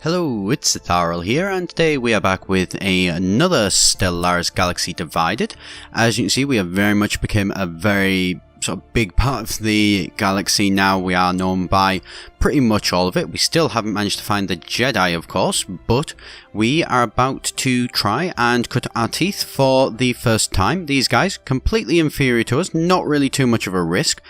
Hello, it's Etharal here, and today we are back with another Stellaris Galaxy Divided. As you can see, we have very much become a very sort of big part of the galaxy now. We are known by pretty much all of it. We still haven't managed to find the Jedi, of course, but we are about to try and cut our teeth for the first time. These guys, completely inferior to us, not really too much of a risk,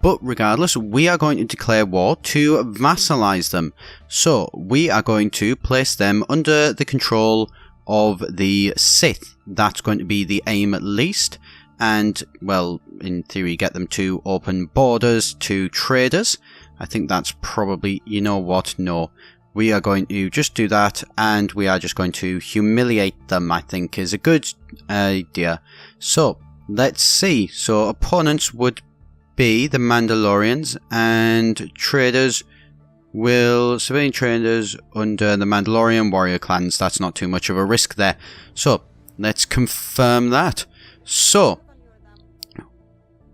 but regardless, we are going to declare war to vassalize them. So, we are going to place them under the control of the Sith. That's going to be the aim at least. And, well, in theory, get them to open borders to traders. I think that's probably, you know what, no. We are going to just do that, and we are just going to humiliate them, I think, is a good idea. So, let's see. So, opponents would be the Mandolorians, and traders will... civilian traders under the Mandalorian warrior clans. That's not too much of a risk there. So, let's confirm that. So,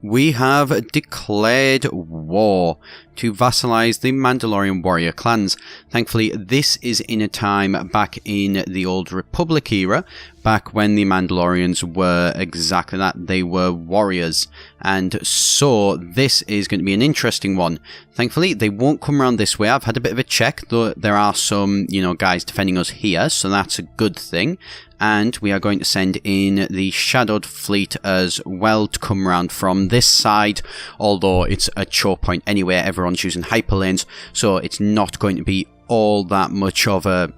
we have declared war to vassalize the Mandalorian warrior clans. Thankfully, this is in a time back in the old Republic era, back when the Mandalorians were exactly that. They were warriors. And so, this is going to be an interesting one. Thankfully, they won't come around this way. I've had a bit of a check, though there are some, guys defending us here, so that's a good thing. And we are going to send in the Shadowed Fleet as well to come around from this side, although it's a choke point anyway. Everyone's using hyperlanes, so it's not going to be all that much of a,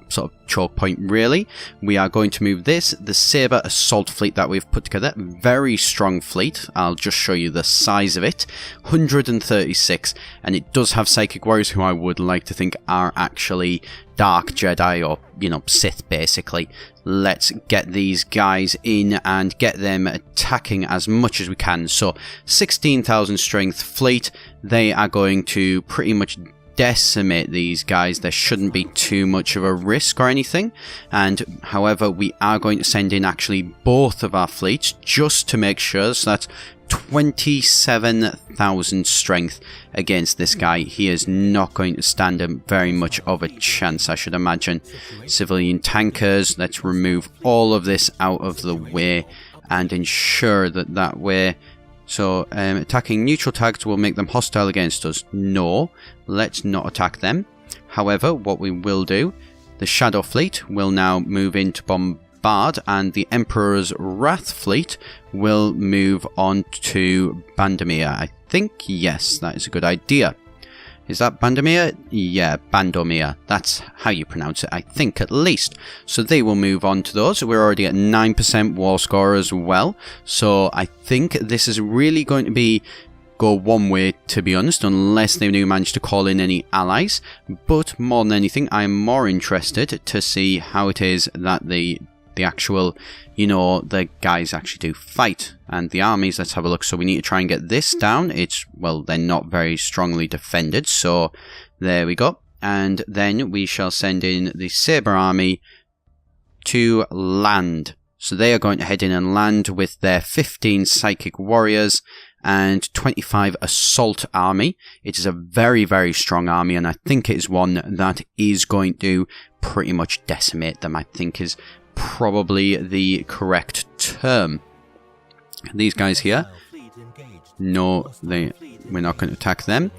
sort of choke point, really. We are going to move this, the Saber Assault Fleet that we've put together. Very strong fleet. I'll just show you the size of it. 136, and it does have Psychic Warriors, who I would like to think are actually Dark Jedi, or, Sith, basically. Let's get these guys in and get them attacking as much as we can. So, 16,000 strength fleet. They are going to pretty much decimate these guys. There shouldn't be too much of a risk or anything. And however, we are going to send in actually both of our fleets just to make sure. So that's 27,000 strength against this guy. He is not going to stand very much of a chance, I should imagine. Civilian tankers, let's remove all of this out of the way and ensure that way. So, attacking neutral tags will make them hostile against us. No, let's not attack them. However, what we will do, the Shadow Fleet will now move into bombard, and the Emperor's Wrath Fleet will move on to Bandomir. I think, yes, that is a good idea. Is that Bandomir? Yeah, Bandomir. That's how you pronounce it, I think, at least. So they will move on to those. We're already at 9% war score as well. So I think this is really going to go one way, to be honest, unless they do manage to call in any allies. But more than anything, I am more interested to see how it is that the actual, the guys actually do fight. And the armies, let's have a look. So we need to try and get this down. They're not very strongly defended. So there we go. And then we shall send in the Saber Army to land. So they are going to head in and land with their 15 Psychic Warriors and 25 Assault Army. It is a very, very strong army, and I think it is one that is going to pretty much decimate them, I think is probably the correct term. These guys here, no, we're not going to attack them,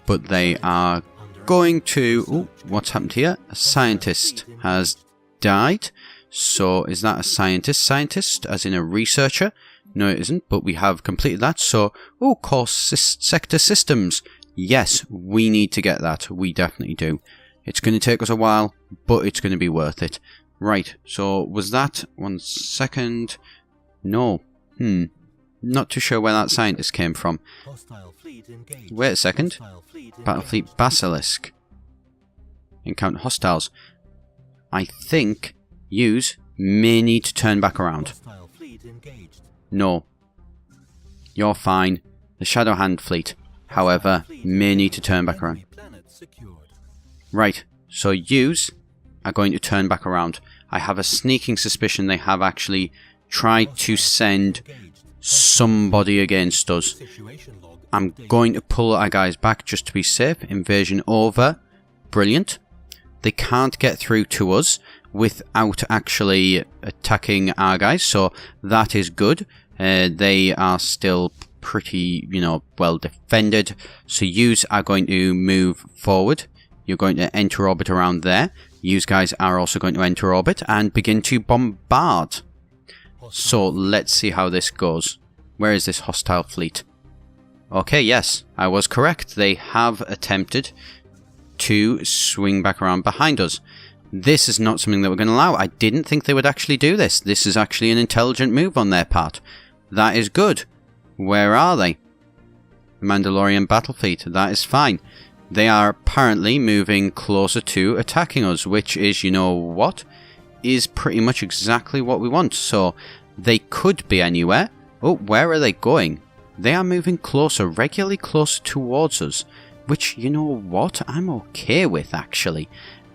but they are going to... Ooh, what's happened here? A scientist has died. So is that a scientist? Scientist, as in a researcher? No, it isn't, but we have completed that. So, course sector systems. Yes, we need to get that. We definitely do. It's going to take us a while, but it's going to be worth it. Right, so was that... 1 second... No. Not too sure where that scientist came from. Wait a second. Battlefleet Basilisk. Encounter hostiles. I think yous may need to turn back around. No. You're fine. The Shadow Hand Fleet, however, may need to turn back around. Right, so yous are going to turn back around. I have a sneaking suspicion they have actually tried to send somebody against us. I'm going to pull our guys back just to be safe. Invasion over. Brilliant. they can't get through to us without actually attacking our guys, so that is good. They are still pretty, well defended. So yous are going to move forward. You're going to enter orbit around there. Yous guys are also going to enter orbit and begin to bombard. So let's see how this goes. Where is this hostile fleet? Okay, yes, I was correct. They have attempted to swing back around behind us. This is not something that we're going to allow. I didn't think they would actually do this. This is actually an intelligent move on their part. That is good. Where are they? Mandalorian battle fleet. That is fine. They are apparently moving closer to attacking us, which is, you know what, is pretty much exactly what we want. So they could be anywhere. Oh, where are they going? They are moving closer, regularly closer towards us, which, you know what, I'm okay with, actually.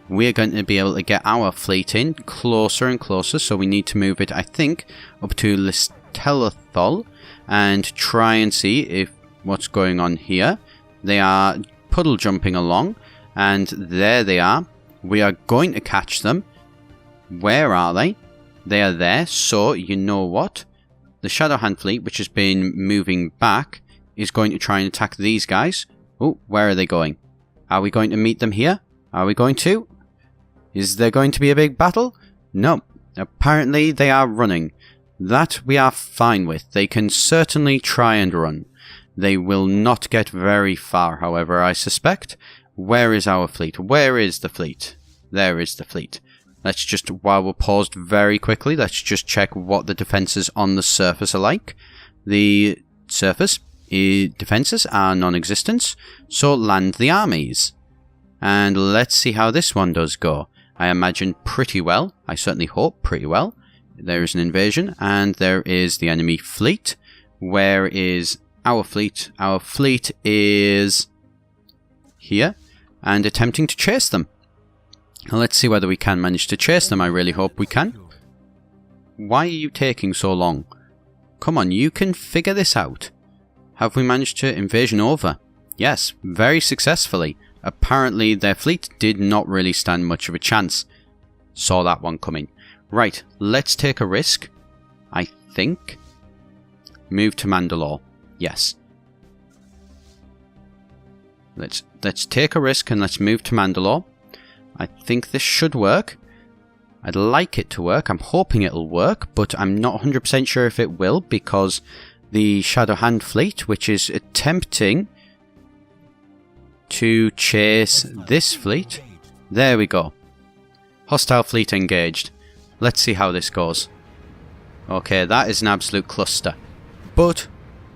We're going to be able to get our fleet in closer and closer, so we need to move it, I think, up to Etharal and try and see if what's going on here. They are puddle jumping along, and there they are. We are going to catch them. Where are they? They are there, so you know what? The Shadowhand fleet, which has been moving back, is going to try and attack these guys. Oh, where are they going? Are we going to meet them here? Are we going to? Is there going to be a big battle? No. Apparently they are running. That we are fine with. They can certainly try and run. They will not get very far, however, I suspect. Where is our fleet? Where is the fleet? There is the fleet. Let's just, while we're paused very quickly, let's just check what the defences on the surface are like. The surface defences are non-existent, so land the armies. And let's see how this one does go. I imagine pretty well. I certainly hope pretty well. There is an invasion, and there is the enemy fleet. Where is our fleet? Our fleet is here, and attempting to chase them. Now let's see whether we can manage to chase them. I really hope we can. Why are you taking so long? Come on, you can figure this out. Have we managed to invasion over? Yes, very successfully. Apparently their fleet did not really stand much of a chance. Saw that one coming. Right, let's take a risk. I think. Move to Mandalore. Yes. Let's take a risk and let's move to Mandalore. I think this should work. I'd like it to work. I'm hoping it'll work, but I'm not 100% sure if it will, because the Shadowhand fleet, which is attempting to chase this fleet. There we go. Hostile fleet engaged. Let's see how this goes. Okay, that is an absolute cluster. But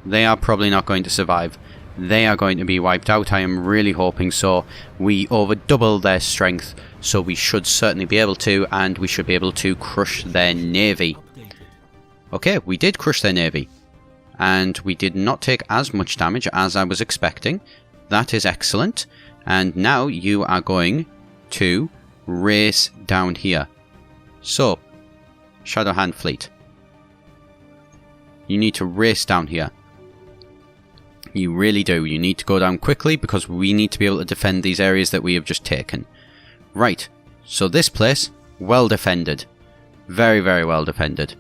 they are probably not going to survive. They are going to be wiped out. I am really hoping so. We over double their strength, so we should certainly be able to, and we should be able to crush their navy. Okay, we did crush their navy. And we did not take as much damage as I was expecting. That is excellent. And now you are going to race down here. So, Shadowhand fleet. You need to race down here. You really do. You need to go down quickly because we need to be able to defend these areas that we have just taken. Right. So this place, well defended. Very, very well defended.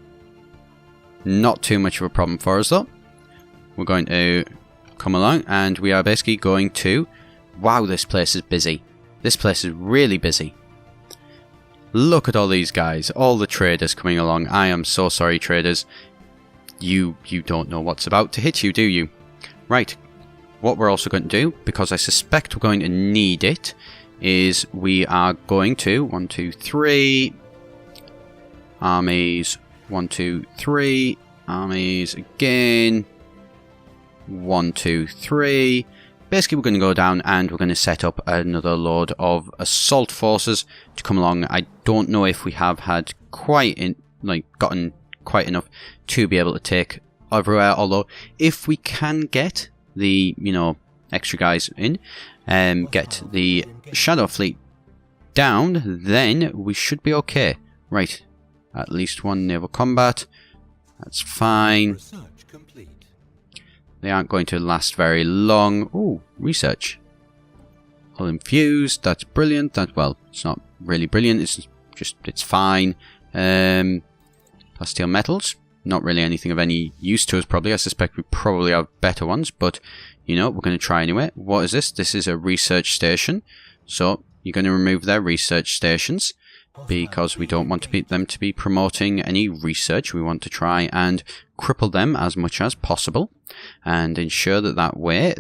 Not too much of a problem for us though. We're going to come along and we are basically going to... Wow, this place is busy. This place is really busy. Look at all these guys. All the traders coming along. I am so sorry, traders. You don't know what's about to hit you, do you? Right, what we're also going to do, because I suspect we're going to need it, is we are going to 1, 2, 3 armies, 1, 2, 3 armies again, 1, 2, 3. Basically, we're going to go down and we're going to set up another load of assault forces to come along. I don't know if we have had gotten quite enough to be able to take everywhere, although if we can get the extra guys in and get the Shadow fleet down, then we should be okay. Right, at least one naval combat, that's fine. They aren't going to last very long. Ooh, research. Hull infused. That's brilliant. Well, it's not really brilliant. It's fine. Plasteel metals. Not really anything of any use to us, probably. I suspect we probably have better ones, but, you know, we're going to try anyway. What is this? This is a research station. So, you're going to remove their research stations, because we don't want them to be promoting any research. We want to try and cripple them as much as possible, and ensure that way,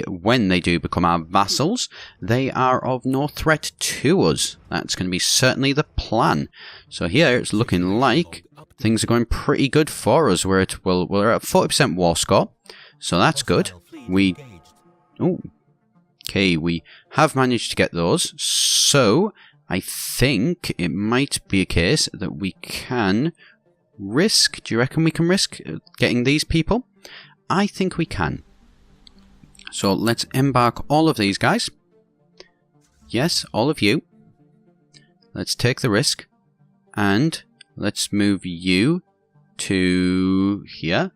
when they do become our vassals, they are of no threat to us. That's going to be certainly the plan. So here, it's looking like things are going pretty good for us. We're at 40% war score, so that's good. Okay, we have managed to get those, so I think it might be a case that we can risk. Do you reckon we can risk getting these people? I think we can. So let's embark all of these guys. Yes, all of you. Let's take the risk, and let's move you to here.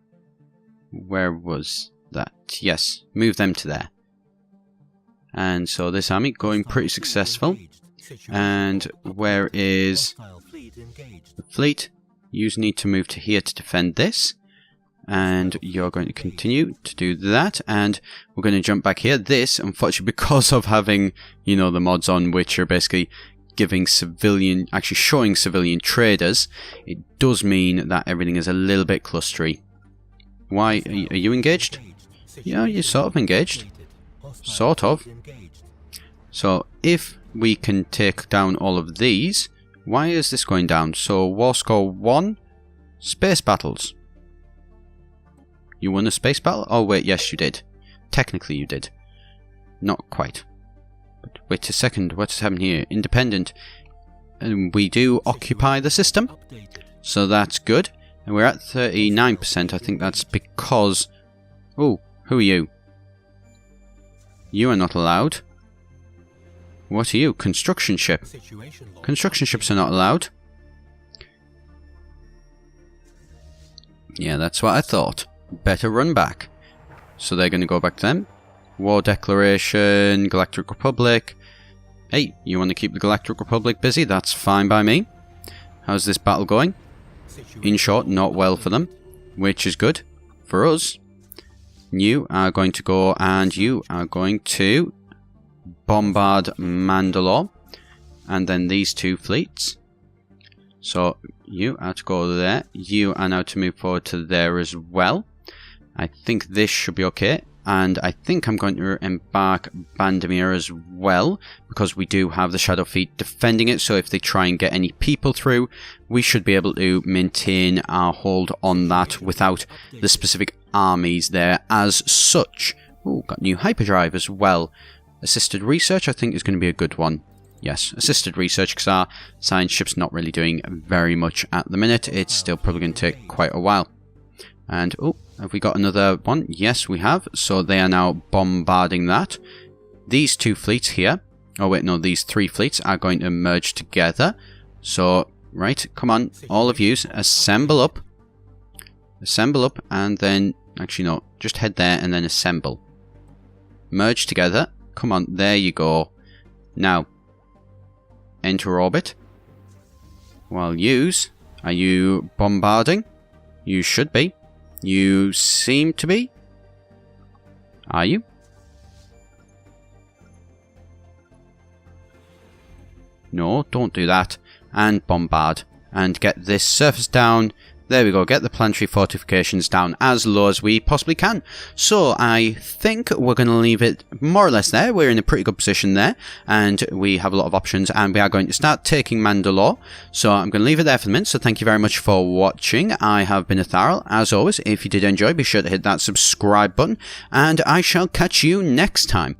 Where was that? Yes, move them to there. And so this army going pretty successful. And where is the fleet? You need to move to here to defend this. And you're going to continue to do that. And we're going to jump back here. This, unfortunately, because of having, you know, the mods on which are basically giving actually showing civilian traders, it does mean that everything is a little bit clustery. Why? Are you engaged? Yeah, you're sort of engaged. Sort of. So, if we can take down all of these, why is this going down? So, war score 1, space battles. You won a space battle? Oh, wait, yes, you did. Technically, you did. Not quite. But wait a second, what's happening here? Independent. And we do occupy the system, so that's good. And we're at 39%. I think that's because... Oh, who are you? You are not allowed. What are you? Construction ship. Construction ships are not allowed. Yeah, that's what I thought. Better run back. So they're going to go back to them. War Declaration, Galactic Republic. Hey, you want to keep the Galactic Republic busy? That's fine by me. How's this battle going? In short, not well for them, which is good for us. You are going to go and you are going to bombard Mandalore, and then these two fleets. So you are to go there. You are now to move forward to there as well. I think this should be okay. And I think I'm going to embark Bandamir as well, because we do have the Shadow Fleet defending it. So if they try and get any people through, we should be able to maintain our hold on that without the specific armies there as such. Oh, got new hyperdrive as well. Assisted research, I think, is going to be a good one. Yes, assisted research, because our science ship's not really doing very much at the minute. It's still probably going to take quite a while. And, oh, have we got another one? Yes, we have. So they are now bombarding that. These two fleets here, oh wait, no, these three fleets are going to merge together. So, right, come on, all of you, assemble up. Assemble up, and then, actually no, just head there and then assemble. Merge together. Come on, there you go. Now, enter orbit. While use, are you bombarding? You should be. You seem to be. Are you? No, don't do that. And bombard. And get this surface down. There we go, get the planetary fortifications down as low as we possibly can. So I think we're going to leave it more or less there. We're in a pretty good position there, and we have a lot of options, and we are going to start taking Mandalore. So I'm going to leave it there for the minute, so thank you very much for watching. I have been Etharal. As always, if you did enjoy, be sure to hit that subscribe button, and I shall catch you next time.